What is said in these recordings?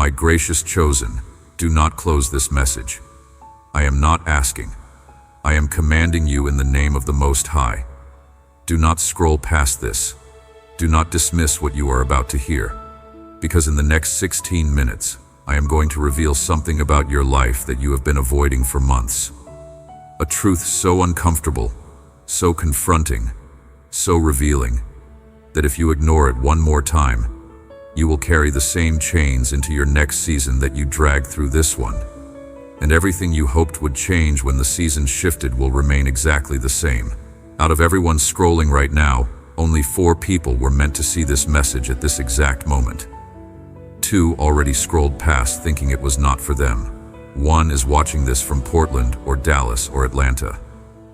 My gracious chosen, do not close this message. I am not asking. I am commanding you in the name of the Most High. Do not scroll past this. Do not dismiss what you are about to hear, because in the next 16 minutes, I am going to reveal something about your life that you have been avoiding for months. A truth so uncomfortable, so confronting, so revealing, that if you ignore it one more time, you will carry the same chains into your next season that you dragged through this one. And everything you hoped would change when the season shifted will remain exactly the same. Out of everyone scrolling right now, only 4 people were meant to see this message at this exact moment. 2 already scrolled past thinking it was not for them. 1 is watching this from Portland or Dallas or Atlanta.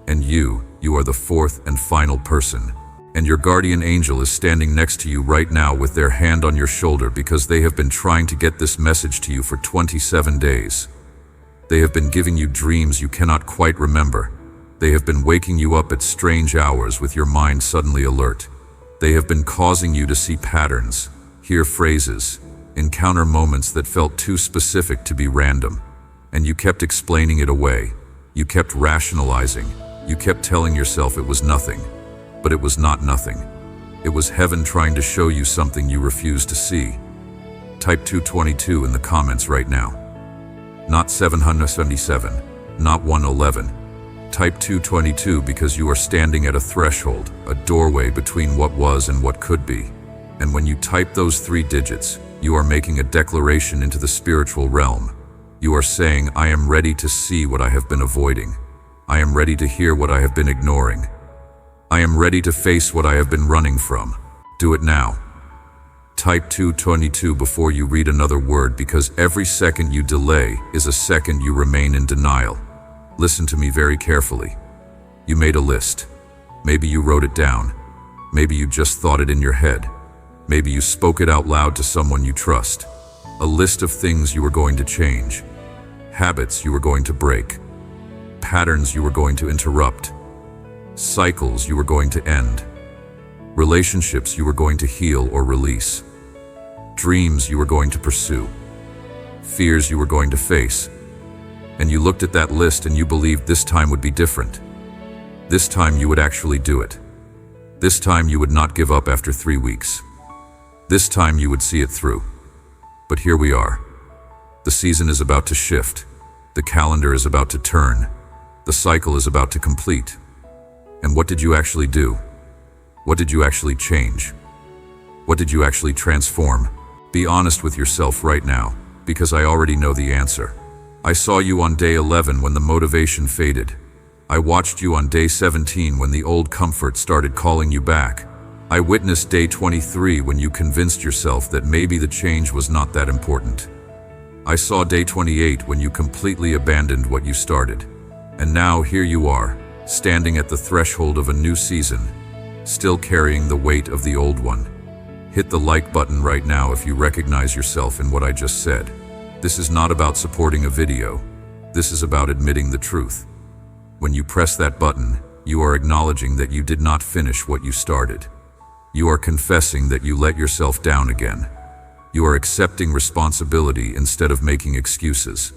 And you are the 4th and final person. And your guardian angel is standing next to you right now with their hand on your shoulder because they have been trying to get this message to you for 27 days. They have been giving you dreams you cannot quite remember. They have been waking you up at strange hours with your mind suddenly alert. They have been causing you to see patterns, hear phrases, encounter moments that felt too specific to be random. And you kept explaining it away. You kept rationalizing. You kept telling yourself it was nothing. But it was not nothing. It was heaven trying to show you something you refused to see. Type 222 in the comments right now. Not 777, not 111. Type 222 because you are standing at a threshold, a doorway between what was and what could be. And when you type those 3 digits, you are making a declaration into the spiritual realm. You are saying, I am ready to see what I have been avoiding. I am ready to hear what I have been ignoring. I am ready to face what I have been running from. Do it now. Type 222 before you read another word because every second you delay is a second you remain in denial. Listen to me very carefully. You made a list. Maybe you wrote it down. Maybe you just thought it in your head. Maybe you spoke it out loud to someone you trust. A list of things you were going to change. Habits you were going to break. Patterns you were going to interrupt. Cycles you were going to end. Relationships you were going to heal or release. Dreams you were going to pursue. Fears you were going to face. And you looked at that list and you believed this time would be different. This time you would actually do it. This time you would not give up after 3 weeks. This time you would see it through. But here we are. The season is about to shift. The calendar is about to turn. The cycle is about to complete. And what did you actually do? What did you actually change? What did you actually transform? Be honest with yourself right now, because I already know the answer. I saw you on day 11 when the motivation faded. I watched you on day 17 when the old comfort started calling you back. I witnessed day 23 when you convinced yourself that maybe the change was not that important. I saw day 28 when you completely abandoned what you started. And now here you are, standing at the threshold of a new season, still carrying the weight of the old one. Hit the like button right now if you recognize yourself in what I just said. This is not about supporting a video. This is about admitting the truth. When you press that button, you are acknowledging that you did not finish what you started. You are confessing that you let yourself down again. You are accepting responsibility instead of making excuses.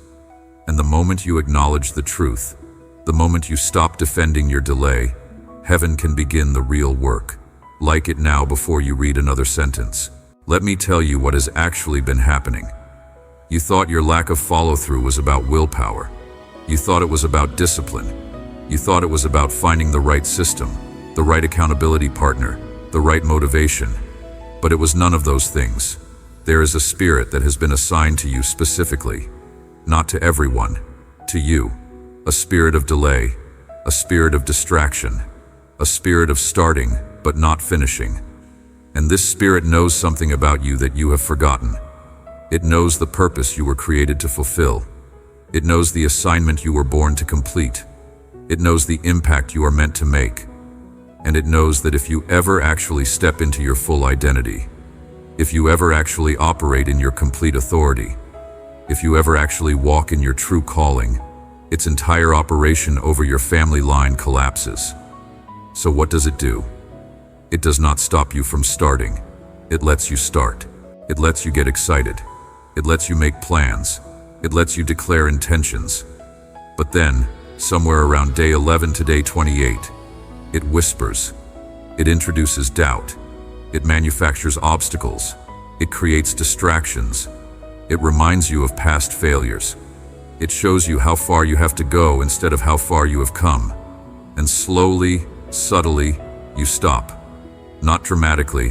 And the moment you acknowledge the truth, the moment you stop defending your delay, heaven can begin the real work. Like it now before you read another sentence. Let me tell you what has actually been happening. You thought your lack of follow-through was about willpower. You thought it was about discipline. You thought it was about finding the right system, the right accountability partner, the right motivation. But it was none of those things. There is a spirit that has been assigned to you specifically. Not to everyone, to you. A spirit of delay, a spirit of distraction, a spirit of starting but not finishing. And this spirit knows something about you that you have forgotten. It knows the purpose you were created to fulfill. It knows the assignment you were born to complete. It knows the impact you are meant to make. And it knows that if you ever actually step into your full identity, if you ever actually operate in your complete authority, if you ever actually walk in your true calling, its entire operation over your family line collapses. So what does it do? It does not stop you from starting. It lets you start. It lets you get excited. It lets you make plans. It lets you declare intentions. But then, somewhere around day 11 to day 28, it whispers. It introduces doubt. It manufactures obstacles. It creates distractions. It reminds you of past failures. It shows you how far you have to go instead of how far you have come. And slowly, subtly, you stop. Not dramatically,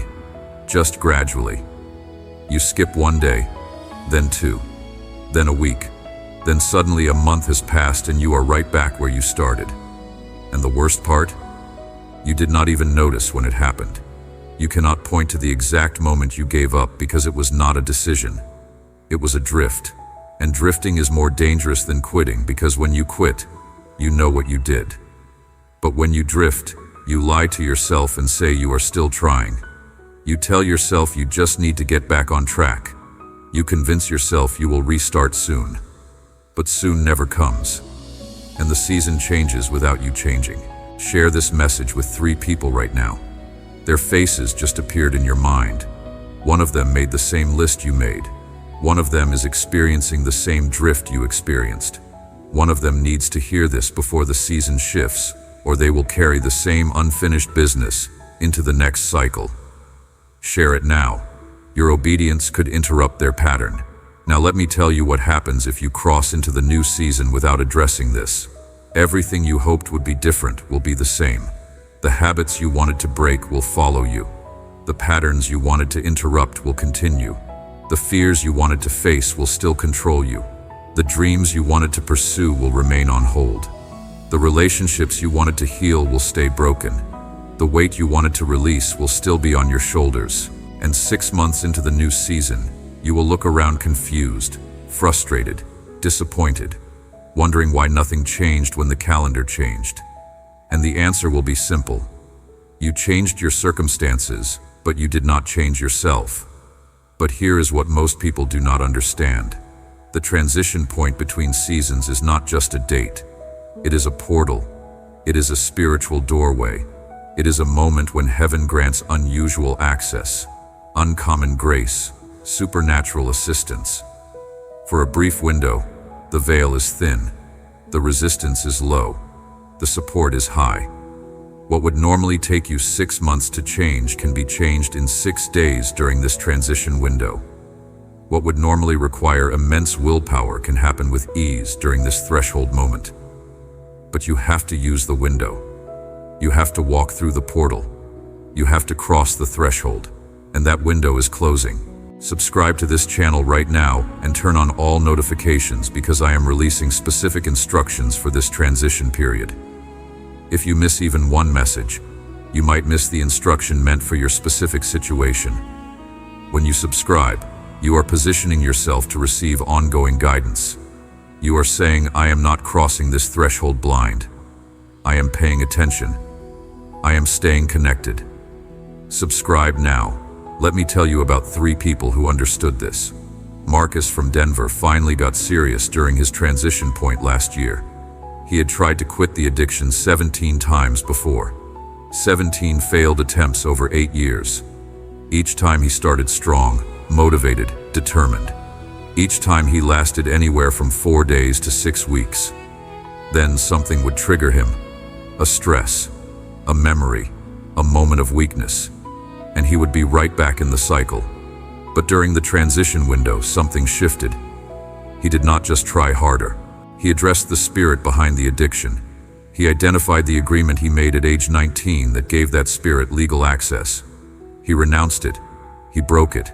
just gradually. You skip one day, then two, then a week. Then suddenly a month has passed and you are right back where you started. And the worst part? You did not even notice when it happened. You cannot point to the exact moment you gave up because it was not a decision. It was a drift. And drifting is more dangerous than quitting because when you quit, you know what you did. But when you drift, you lie to yourself and say you are still trying. You tell yourself you just need to get back on track. You convince yourself you will restart soon. But soon never comes. And the season changes without you changing. Share this message with 3 people right now. Their faces just appeared in your mind. One of them made the same list you made. One of them is experiencing the same drift you experienced. One of them needs to hear this before the season shifts, or they will carry the same unfinished business into the next cycle. Share it now. Your obedience could interrupt their pattern. Now let me tell you what happens if you cross into the new season without addressing this. Everything you hoped would be different will be the same. The habits you wanted to break will follow you. The patterns you wanted to interrupt will continue. The fears you wanted to face will still control you. The dreams you wanted to pursue will remain on hold. The relationships you wanted to heal will stay broken. The weight you wanted to release will still be on your shoulders. And 6 months into the new season, you will look around confused, frustrated, disappointed, wondering why nothing changed when the calendar changed. And the answer will be simple. You changed your circumstances, but you did not change yourself. But here is what most people do not understand. The transition point between seasons is not just a date. It is a portal. It is a spiritual doorway. It is a moment when heaven grants unusual access, uncommon grace, supernatural assistance. For a brief window, the veil is thin, the resistance is low, the support is high. What would normally take you 6 months to change can be changed in 6 days during this transition window. What would normally require immense willpower can happen with ease during this threshold moment. But you have to use the window. You have to walk through the portal. You have to cross the threshold, and that window is closing. Subscribe to this channel right now and turn on all notifications because I am releasing specific instructions for this transition period. If you miss even one message, you might miss the instruction meant for your specific situation. When you subscribe, you are positioning yourself to receive ongoing guidance. You are saying, I am not crossing this threshold blind. I am paying attention. I am staying connected. Subscribe now. Let me tell you about 3 people who understood this. Marcus from Denver finally got serious during his transition point last year. He had tried to quit the addiction 17 times before. 17 failed attempts over 8 years. Each time he started strong, motivated, determined. Each time he lasted anywhere from 4 days to 6 weeks. Then something would trigger him. A stress, a memory, a moment of weakness, and he would be right back in the cycle. But during the transition window, something shifted. He did not just try harder. He addressed the spirit behind the addiction. He identified the agreement he made at age 19 that gave that spirit legal access. He renounced it. He broke it.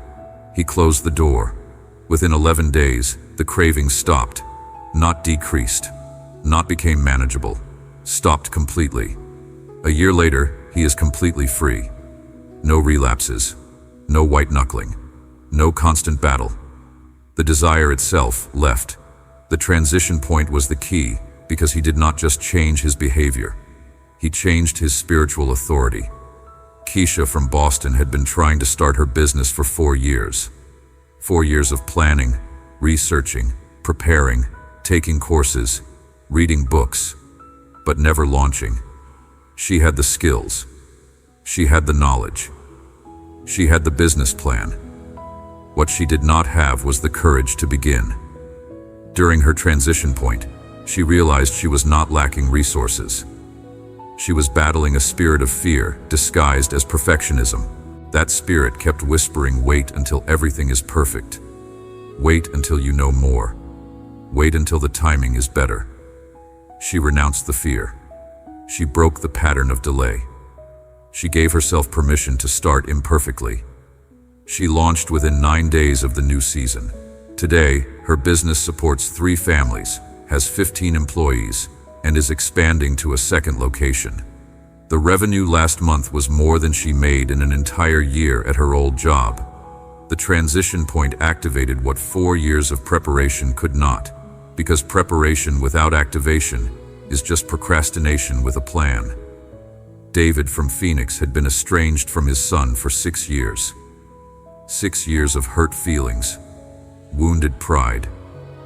He closed the door. Within 11 days, the craving stopped, not decreased, not became manageable, stopped completely. A year later, he is completely free. No relapses, no white knuckling, no constant battle. The desire itself left. The transition point was the key because he did not just change his behavior. He changed his spiritual authority. Keisha from Boston had been trying to start her business for 4 years. 4 years of planning, researching, preparing, taking courses, reading books, but never launching. She had the skills. She had the knowledge. She had the business plan. What she did not have was the courage to begin. During her transition point, she realized she was not lacking resources. She was battling a spirit of fear disguised as perfectionism. That spirit kept whispering, "Wait until everything is perfect. Wait until you know more. Wait until the timing is better." She renounced the fear. She broke the pattern of delay. She gave herself permission to start imperfectly. She launched within 9 days of the new season. Today, her business supports 3 families, has 15 employees, and is expanding to a second location. The revenue last month was more than she made in an entire year at her old job. The transition point activated what 4 years of preparation could not, because preparation without activation is just procrastination with a plan. David from Phoenix had been estranged from his son for 6 years. 6 years of hurt feelings, wounded pride,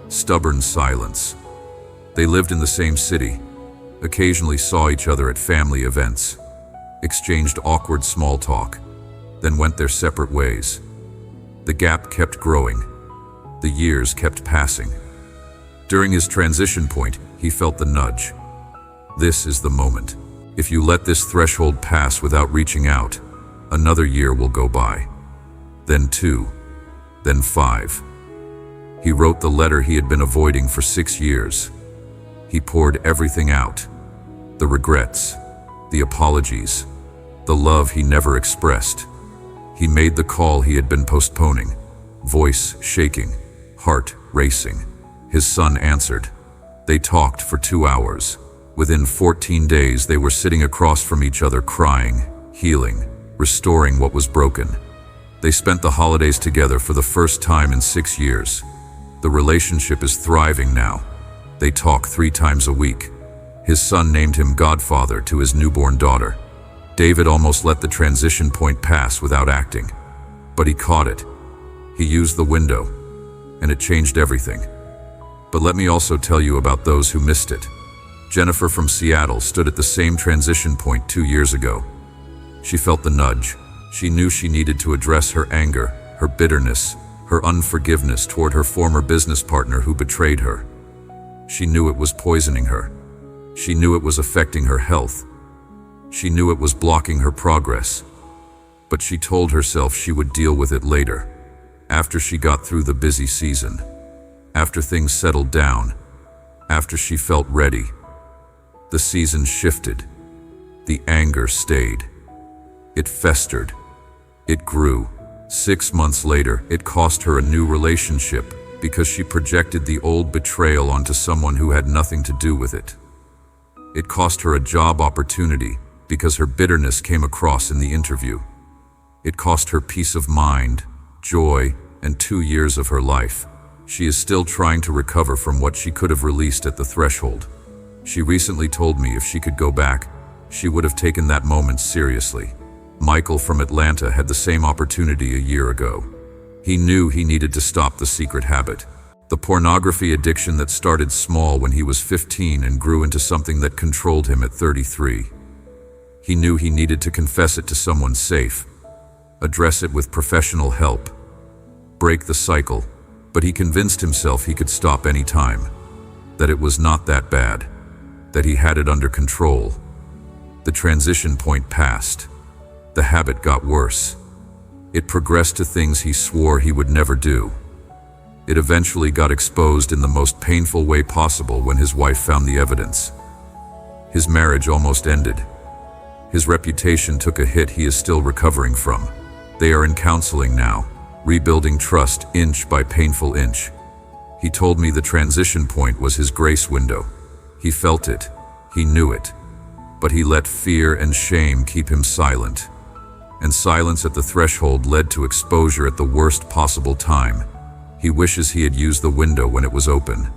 stubborn silence. They lived in the same city, occasionally saw each other at family events, exchanged awkward small talk, then went their separate ways. The gap kept growing. The years kept passing. During his transition point, he felt the nudge. This is the moment. If you let this threshold pass without reaching out, another year will go by. Then 2, then 5. He wrote the letter he had been avoiding for 6 years. He poured everything out. The regrets, the apologies, the love he never expressed. He made the call he had been postponing, voice shaking, heart racing. His son answered. They talked for 2 hours. Within 14 days, they were sitting across from each other, crying, healing, restoring what was broken. They spent the holidays together for the first time in 6 years. The relationship is thriving now. They talk 3 times a week. His son named him godfather to his newborn daughter. David almost let the transition point pass without acting, but he caught it. He used the window, and it changed everything. But let me also tell you about those who missed it. Jennifer from Seattle stood at the same transition point 2 years ago. She felt the nudge. She knew she needed to address her anger, her bitterness, her unforgiveness toward her former business partner who betrayed her. She knew it was poisoning her. She knew it was affecting her health. She knew it was blocking her progress. But she told herself she would deal with it later, after she got through the busy season, after things settled down, after she felt ready. The season shifted. The anger stayed. It festered. It grew. 6 months later, it cost her a new relationship because she projected the old betrayal onto someone who had nothing to do with it. It cost her a job opportunity because her bitterness came across in the interview. It cost her peace of mind, joy, and 2 years of her life. She is still trying to recover from what she could have released at the threshold. She recently told me if she could go back, she would have taken that moment seriously. Michael from Atlanta had the same opportunity a year ago. He knew he needed to stop the secret habit, the pornography addiction that started small when he was 15 and grew into something that controlled him at 33. He knew he needed to confess it to someone safe, address it with professional help, break the cycle, but he convinced himself he could stop any time, that it was not that bad, that he had it under control. The transition point passed. The habit got worse. It progressed to things he swore he would never do. It eventually got exposed in the most painful way possible when his wife found the evidence. His marriage almost ended. His reputation took a hit he is still recovering from. They are in counseling now, rebuilding trust inch by painful inch. He told me the transition point was his grace window. He felt it. He knew it. But he let fear and shame keep him silent. And silence at the threshold led to exposure at the worst possible time. He wishes he had used the window when it was open.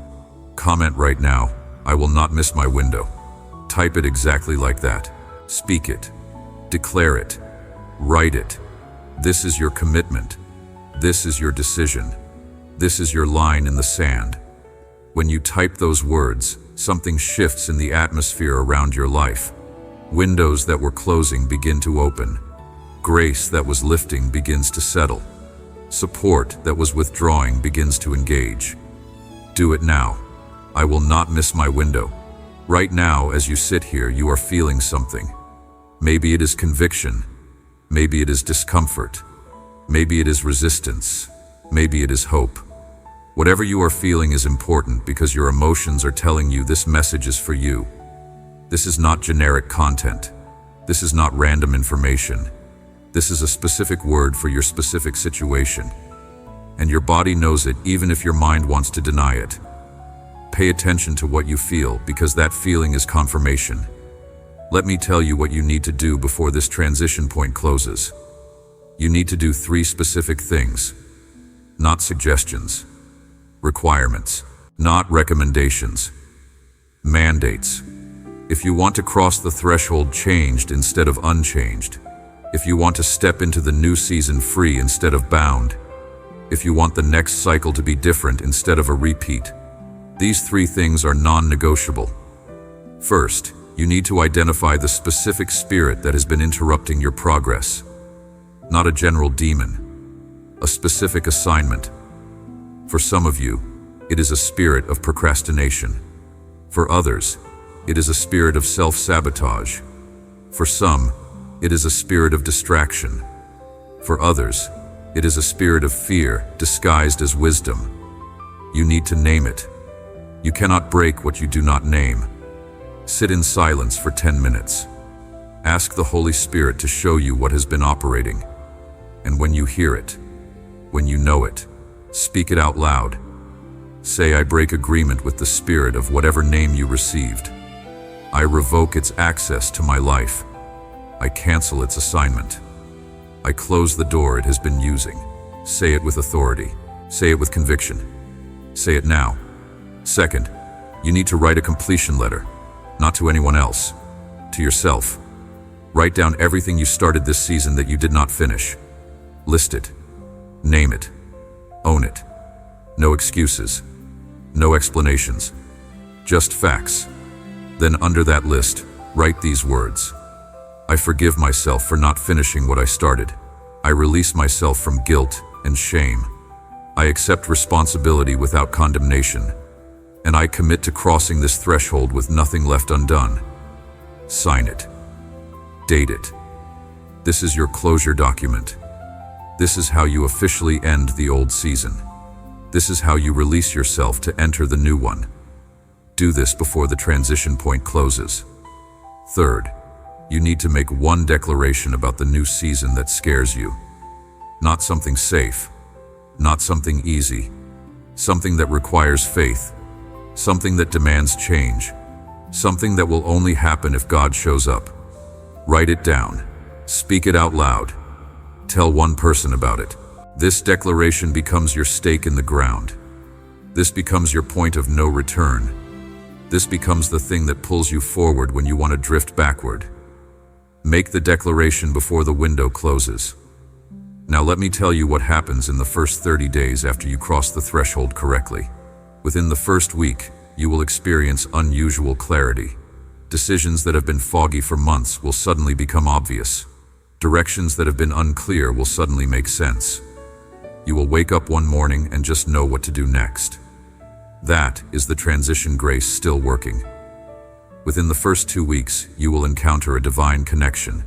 Comment right now, "I will not miss my window." Type it exactly like that. Speak it. Declare it. Write it. This is your commitment. This is your decision. This is your line in the sand. When you type those words, something shifts in the atmosphere around your life. Windows that were closing begin to open. Grace that was lifting begins to settle. Support that was withdrawing begins to engage. Do it now. I will not miss my window. Right now, as you sit here, you are feeling something. Maybe it is conviction. Maybe it is discomfort. Maybe it is resistance. Maybe it is hope. Whatever you are feeling is important because your emotions are telling you this message is for you. This is not generic content. This is not random information. This is a specific word for your specific situation. And your body knows it even if your mind wants to deny it. Pay attention to what you feel because that feeling is confirmation. Let me tell you what you need to do before this transition point closes. You need to do 3 specific things. Not suggestions. Requirements. Not recommendations. Mandates. If you want to cross the threshold changed instead of unchanged. If you want to step into the new season free instead of bound. If you want the next cycle to be different instead of a repeat. These 3 things are non-negotiable. First, you need to identify the specific spirit that has been interrupting your progress. Not a general demon. A specific assignment. For some of you, it is a spirit of procrastination. For others, it is a spirit of self-sabotage. For some, it is a spirit of distraction. For others, it is a spirit of fear disguised as wisdom. You need to name it. You cannot break what you do not name. Sit in silence for 10 minutes. Ask the Holy Spirit to show you what has been operating. And when you hear it, when you know it, speak it out loud. Say, I break agreement with the spirit of whatever name you received. I revoke its access to my life. I cancel its assignment. I close the door it has been using. Say it with authority. Say it with conviction. Say it now. Second, you need to write a completion letter, not to anyone else, to yourself. Write down everything you started this season that you did not finish. List it. Name it. Own it. No excuses. No explanations. Just facts. Then under that list, write these words. I forgive myself for not finishing what I started. I release myself from guilt and shame. I accept responsibility without condemnation. And I commit to crossing this threshold with nothing left undone. Sign it. Date it. This is your closure document. This is how you officially end the old season. This is how you release yourself to enter the new one. Do this before the transition point closes. Third, you need to make one declaration about the new season that scares you. Not something safe, not something easy, something that requires faith, something that demands change, something that will only happen if God shows up. Write it down. Speak it out loud. Tell one person about it. This declaration becomes your stake in the ground. This becomes your point of no return. This becomes the thing that pulls you forward when you want to drift backward. Make the declaration before the window closes. Now let me tell you what happens in the first 30 days after you cross the threshold correctly. Within the first week, you will experience unusual clarity. Decisions that have been foggy for months will suddenly become obvious. Directions that have been unclear will suddenly make sense. You will wake up one morning and just know what to do next. That is the transition grace still working. Within the first 2 weeks, you will encounter a divine connection.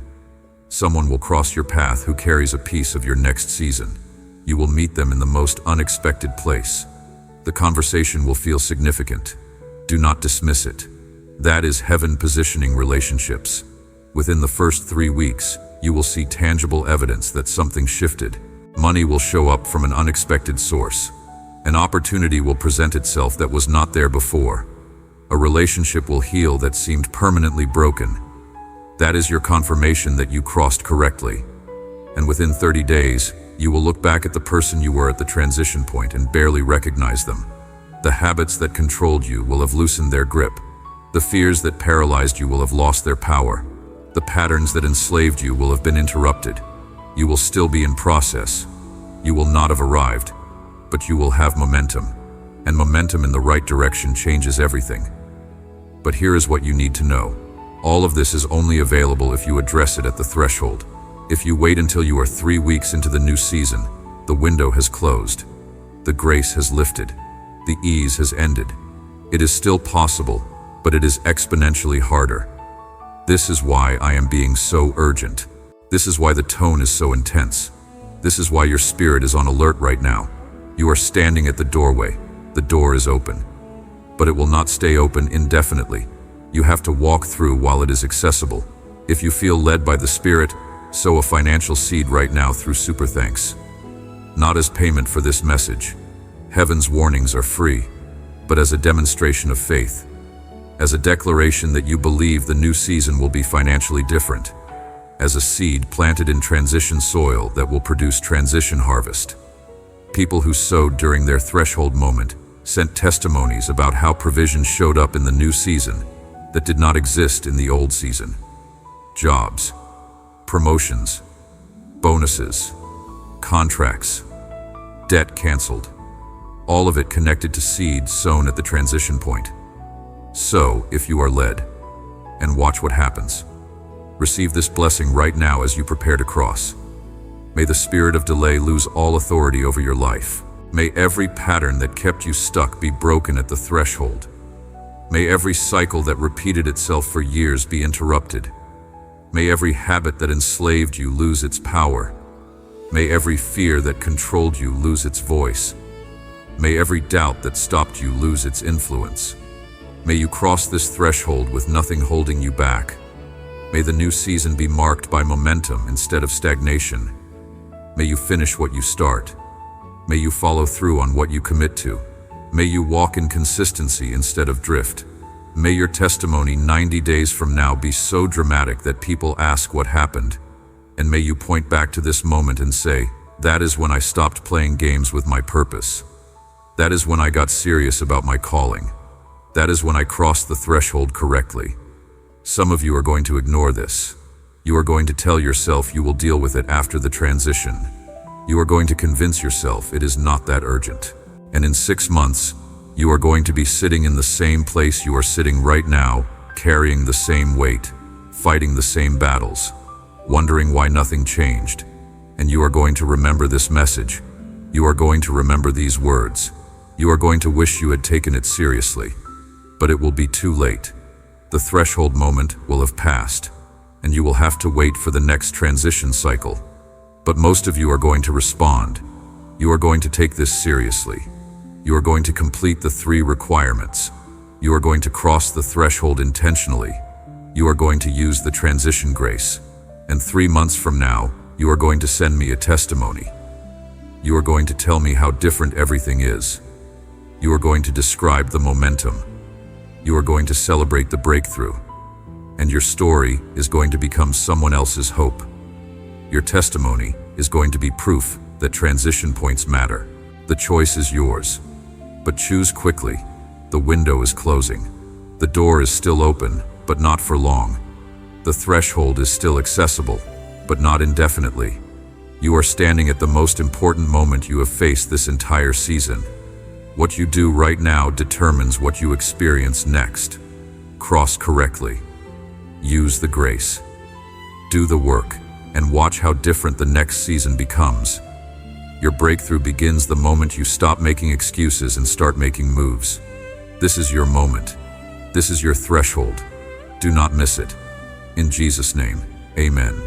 Someone will cross your path who carries a piece of your next season. You will meet them in the most unexpected place. The conversation will feel significant. Do not dismiss it. That is heaven positioning relationships. Within the first 3 weeks, you will see tangible evidence that something shifted. Money will show up from an unexpected source. An opportunity will present itself that was not there before. A relationship will heal that seemed permanently broken. That is your confirmation that you crossed correctly. And within 30 days, you will look back at the person you were at the transition point and barely recognize them. The habits that controlled you will have loosened their grip. The fears that paralyzed you will have lost their power. The patterns that enslaved you will have been interrupted. You will still be in process. You will not have arrived, but you will have momentum. And momentum in the right direction changes everything. But here is what you need to know. All of this is only available if you address it at the threshold. If you wait until you are 3 weeks into the new season, The window has closed. The grace has lifted. The ease has ended. It is still possible, but it is exponentially harder. This is why I am being so urgent. This is why the tone is so intense. This is why your spirit is on alert right now. You are standing at the doorway. The door is open. But it will not stay open indefinitely. You have to walk through while it is accessible. If you feel led by the Spirit, sow a financial seed right now through Super Thanks. Not as payment for this message. Heaven's warnings are free, but as a demonstration of faith. As a declaration that you believe the new season will be financially different. As a seed planted in transition soil that will produce transition harvest. People who sowed during their threshold moment sent testimonies about how provision showed up in the new season that did not exist in the old season. Jobs, promotions, bonuses, contracts, debt canceled, all of it connected to seeds sown at the transition point. Sow if you are led, and watch what happens. Receive this blessing right now as you prepare to cross. May the spirit of delay lose all authority over your life. May every pattern that kept you stuck be broken at the threshold. May every cycle that repeated itself for years be interrupted. May every habit that enslaved you lose its power. May every fear that controlled you lose its voice. May every doubt that stopped you lose its influence. May you cross this threshold with nothing holding you back. May the new season be marked by momentum instead of stagnation. May you finish what you start. May you follow through on what you commit to. May you walk in consistency instead of drift. May your testimony 90 days from now be so dramatic that people ask what happened. And may you point back to this moment and say, that is when I stopped playing games with my purpose. That is when I got serious about my calling. That is when I crossed the threshold correctly. Some of you are going to ignore this. You are going to tell yourself you will deal with it after the transition. You are going to convince yourself it is not that urgent. And in 6 months, you are going to be sitting in the same place you are sitting right now, carrying the same weight, fighting the same battles, wondering why nothing changed. And you are going to remember this message. You are going to remember these words. You are going to wish you had taken it seriously. But it will be too late. The threshold moment will have passed, and you will have to wait for the next transition cycle. But most of you are going to respond. You are going to take this seriously. You are going to complete the 3 requirements. You are going to cross the threshold intentionally. You are going to use the transition grace. And 3 months from now, you are going to send me a testimony. You are going to tell me how different everything is. You are going to describe the momentum. You are going to celebrate the breakthrough. And your story is going to become someone else's hope. Your testimony is going to be proof that transition points matter. The choice is yours. But choose quickly. The window is closing. The door is still open, but not for long. The threshold is still accessible, but not indefinitely. You are standing at the most important moment you have faced this entire season. What you do right now determines what you experience next. Cross correctly. Use the grace. Do the work, and watch how different the next season becomes. Your breakthrough begins the moment you stop making excuses and start making moves. This is your moment. This is your threshold. Do not miss it. In Jesus' name, amen.